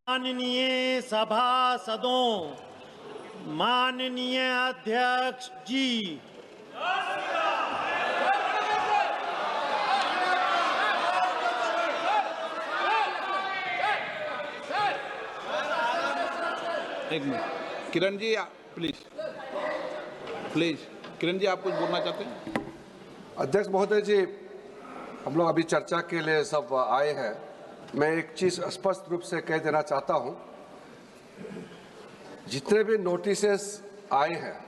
माननीय सभासदों, माननीय अध्यक्ष जी, एक मिनट किरण जी, प्लीज किरण जी, आप कुछ बोलना चाहते हैं? अध्यक्ष महोदय जी, हम लोग अभी चर्चा के लिए सब आए हैं। मैं एक चीज स्पष्ट रूप से कह देना चाहता हूं, जितने भी नोटिसेस आए हैं,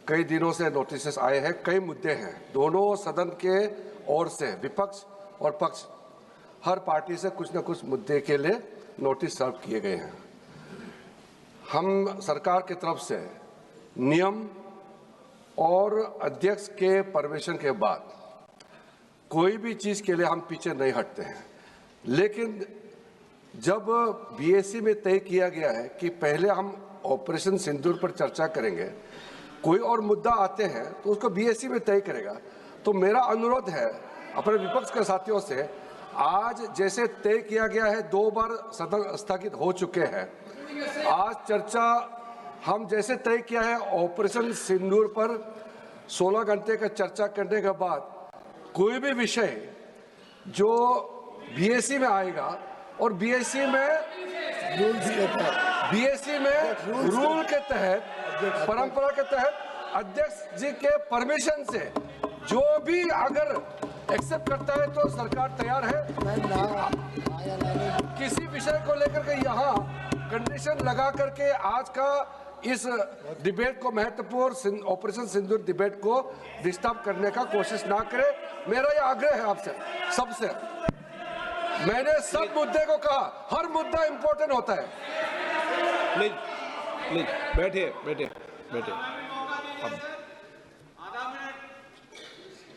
कई दिनों से नोटिसेस आए हैं, कई मुद्दे हैं, दोनों सदन के ओर से, विपक्ष और पक्ष, हर पार्टी से कुछ न कुछ मुद्दे के लिए नोटिस सर्व किए गए हैं। हम सरकार की तरफ से नियम और अध्यक्ष के परमिशन के बाद कोई भी चीज के लिए हम पीछे नहीं हटते हैं। लेकिन जब बीएससी में तय किया गया है कि पहले हम ऑपरेशन सिंदूर पर चर्चा करेंगे, कोई और मुद्दा आते हैं तो उसको बीएससी में तय करेगा। तो मेरा अनुरोध है अपने विपक्ष के साथियों से, आज जैसे तय किया गया है, 2 बार सदन स्थगित हो चुके हैं, आज चर्चा हम जैसे तय किया है ऑपरेशन सिंदूर पर 16 घंटे का चर्चा करने के बाद कोई भी विषय जो बीएससी में आएगा और बीएससी में रूल के तहत, परंपरा के तहत अध्यक्ष जी के परमिशन से जो भी अगर एक्सेप्ट करता है तो सरकार तैयार है। किसी विषय को लेकर के यहाँ कंडीशन लगा करके आज का इस डिबेट को, महत्वपूर्ण ऑपरेशन सिंदूर डिबेट को डिस्टर्ब करने का कोशिश ना करें। मेरा यह आग्रह है आपसे सबसे। मैंने सब मुद्दे को कहा, हर मुद्दा इंपॉर्टेंट होता है। प्लीज बैठिए।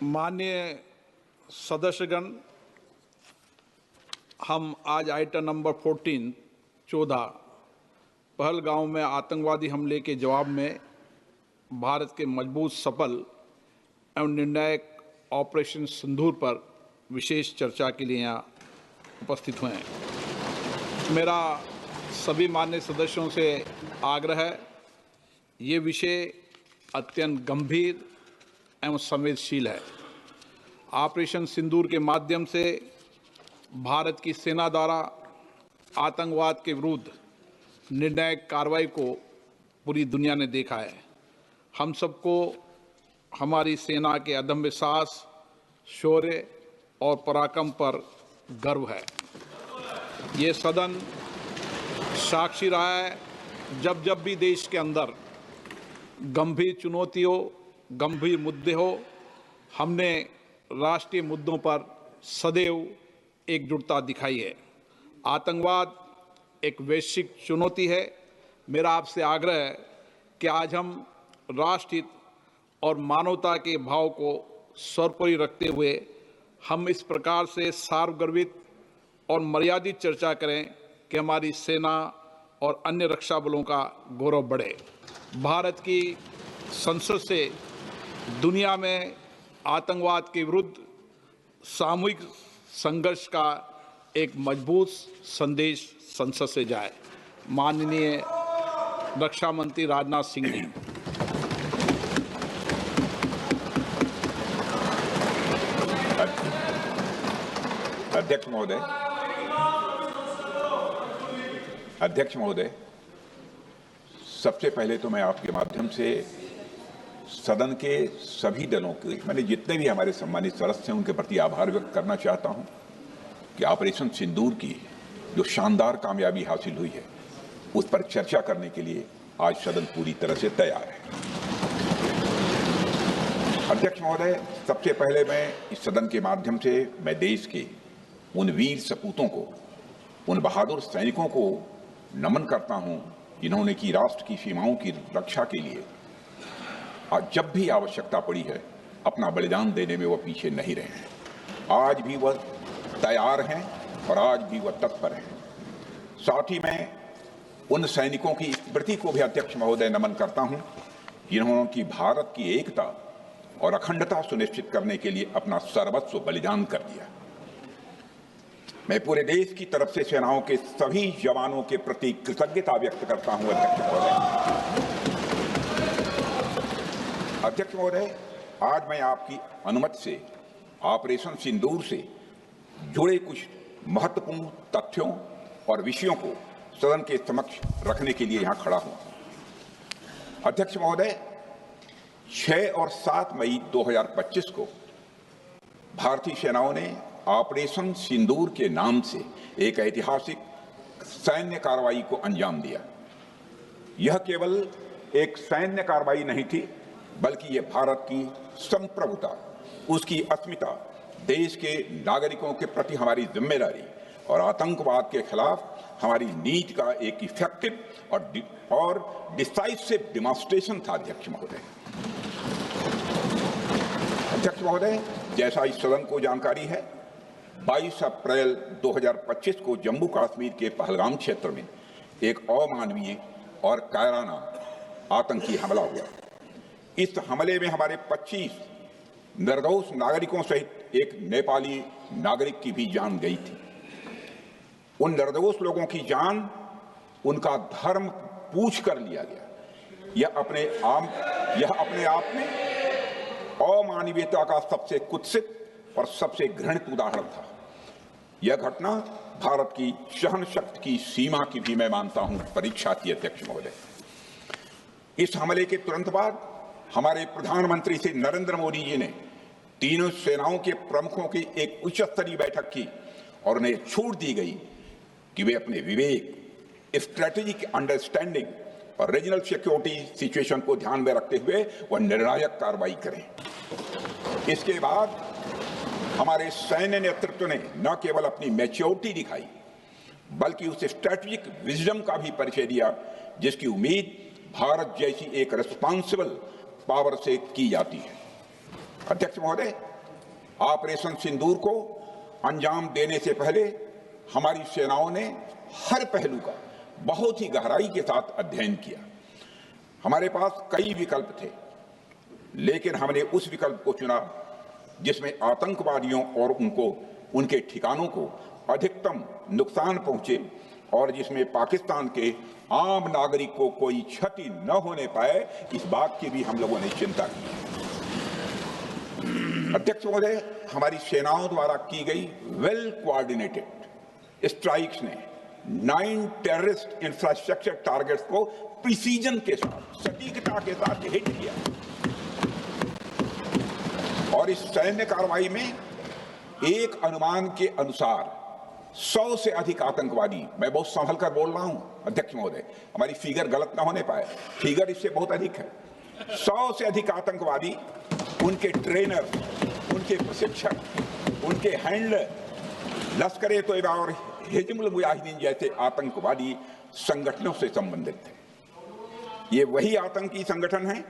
माननीय सदस्यगण, हम आज आइटम नंबर 14 पहलगांव में आतंकवादी हमले के जवाब में भारत के मजबूत, सफल एवं निर्णायक ऑपरेशन सिंदूर पर विशेष चर्चा के लिए यहाँ उपस्थित हुए हैं। मेरा सभी माननीय सदस्यों से आग्रह है, ये विषय अत्यंत गंभीर एवं संवेदनशील है। ऑपरेशन सिंदूर के माध्यम से भारत की सेना द्वारा आतंकवाद के विरुद्ध निर्णायक कार्रवाई को पूरी दुनिया ने देखा है। हम सबको हमारी सेना के अदम्य साहस, शौर्य और पराक्रम पर गर्व है। ये सदन साक्षी रहा है, जब जब भी देश के अंदर गंभीर चुनौतियों, गंभीर मुद्दे हो, हमने राष्ट्रीय मुद्दों पर सदैव एकजुटता दिखाई है। आतंकवाद एक वैश्विक चुनौती है। मेरा आपसे आग्रह है कि आज हम राष्ट्रहित और मानवता के भाव को सर्वोपरि रखते हुए हम इस प्रकार से सार्वगर्भित और मर्यादित चर्चा करें कि हमारी सेना और अन्य रक्षा बलों का गौरव बढ़े। भारत की संसद से दुनिया में आतंकवाद के विरुद्ध सामूहिक संघर्ष का एक मजबूत संदेश संसद से जाए। माननीय रक्षा मंत्री राजनाथ सिंह जी। अध्यक्ष महोदय, सबसे पहले तो मैं आपके माध्यम से सदन के सभी दलों के, मैंने जितने भी हमारे सम्मानित सदस्य हैं उनके प्रति आभार व्यक्त करना चाहता हूं कि ऑपरेशन सिंदूर की जो शानदार कामयाबी हासिल हुई है उस पर चर्चा करने के लिए आज सदन पूरी तरह से तैयार है। अध्यक्ष महोदय, सबसे पहले मैं इस सदन के माध्यम से मैं देश के उन वीर सपूतों को, उन बहादुर सैनिकों को नमन करता हूं जिन्होंने की राष्ट्र की सीमाओं की रक्षा के लिए आज जब भी आवश्यकता पड़ी है अपना बलिदान देने में वह पीछे नहीं रहे हैं। आज भी वह तैयार हैं और आज भी वह तत्पर हैं। साथ ही मैं उन सैनिकों की स्मृति को भी अध्यक्ष महोदय नमन करता हूं जिन्होंने की भारत की एकता और अखंडता सुनिश्चित करने के लिए अपना सर्वस्व बलिदान कर दिया। मैं पूरे देश की तरफ से सेनाओं के सभी जवानों के प्रति कृतज्ञता व्यक्त करता हूं। अध्यक्ष महोदय, आज मैं आपकी अनुमति से ऑपरेशन सिंदूर से जुड़े कुछ महत्वपूर्ण तथ्यों और विषयों को सदन के समक्ष रखने के लिए यहां खड़ा हूं। अध्यक्ष महोदय, 6 और 7 मई 2025 को भारतीय सेनाओं ने ऑपरेशन सिंदूर के नाम से एक ऐतिहासिक सैन्य कार्रवाई को अंजाम दिया। यह केवल एक सैन्य कार्रवाई नहीं थी, बल्कि यह भारत की संप्रभुता, उसकी अस्मिता, देश के नागरिकों के प्रति हमारी जिम्मेदारी और आतंकवाद के खिलाफ हमारी नीति का एक इफेक्टिव और डिसाइसिव डिमॉन्स्ट्रेशन था। अध्यक्ष महोदय, जैसा इस सदन को जानकारी है, 22 अप्रैल 2025 को जम्मू कश्मीर के पहलगाम क्षेत्र में एक अमानवीय और कायराना आतंकी हमला हुआ। इस हमले में हमारे 25 निर्दोष नागरिकों सहित एक नेपाली नागरिक की भी जान गई थी। उन निर्दोष लोगों की जान उनका धर्म पूछ कर लिया गया। यह अपने आप में अमानवीयता का सबसे कुत्सित और सबसे घृणित उदाहरण था। यह घटना भारत की सहन शक्ति की सीमा की भी मैं मानता हूं परीक्षा थी। अध्यक्ष महोदय, इस हमले के तुरंत बाद हमारे प्रधानमंत्री श्री नरेंद्र मोदी जी ने तीनों सेनाओं के प्रमुखों की एक उच्च स्तरीय बैठक की और उन्हें छूट दी गई कि वे अपने विवेक, स्ट्रेटेजिक अंडरस्टैंडिंग और रीजनल सिक्योरिटी सिचुएशन को ध्यान में रखते हुए वह निर्णायक कार्रवाई करें। इसके बाद हमारे सैन्य नेतृत्व ने न केवल अपनी मैच्योरिटी दिखाई, बल्कि उस स्ट्रेटेजिक विजडम का भी परिचय दिया जिसकी उम्मीद भारत जैसी एक रिस्पॉन्सिबल पावर से की जाती है। अध्यक्ष महोदय, ऑपरेशन सिंदूर को अंजाम देने से पहले हमारी सेनाओं ने हर पहलू का बहुत ही गहराई के साथ अध्ययन किया। हमारे पास कई विकल्प थे, लेकिन हमने उस विकल्प को चुना जिसमें आतंकवादियों और उनके ठिकानों को अधिकतम नुकसान पहुंचे और जिसमें पाकिस्तान के आम नागरिक को कोई क्षति न होने पाए, इस बात की भी हम लोगों ने चिंता की। अध्यक्ष महोदय, हमारी सेनाओं द्वारा की गई वेल कोऑर्डिनेटेड स्ट्राइक्स ने 9 टेररिस्ट इंफ्रास्ट्रक्चर टारगेट्स को प्रिसीजन के साथ, सटीकता के साथ हिट किया और इस सैन्य कार्रवाई में एक अनुमान के अनुसार 100 से अधिक आतंकवादी, मैं बहुत संभल कर बोल रहा हूं अध्यक्ष महोदय, हमारी फिगर गलत ना होने पाए, फिगर इससे बहुत अधिक है। 100 से अधिक आतंकवादी, उनके ट्रेनर, उनके प्रशिक्षक, उनके हैंडलर, लश्कर-ए-तोयबा और हिजबुल मुजाहिदीन जैसे आतंकवादी संगठनों से संबंधित थे। ये वही आतंकी संगठन हैं